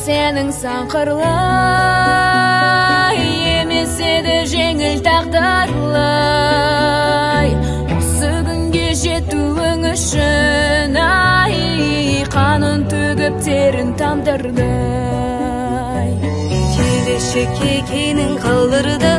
сенің санқырлай, емес еді жеңіл тағдырлай. Осы күнге жетуің үшін ай, қанын төгіп терін тамдырдай. Келешекке кенің қалдырды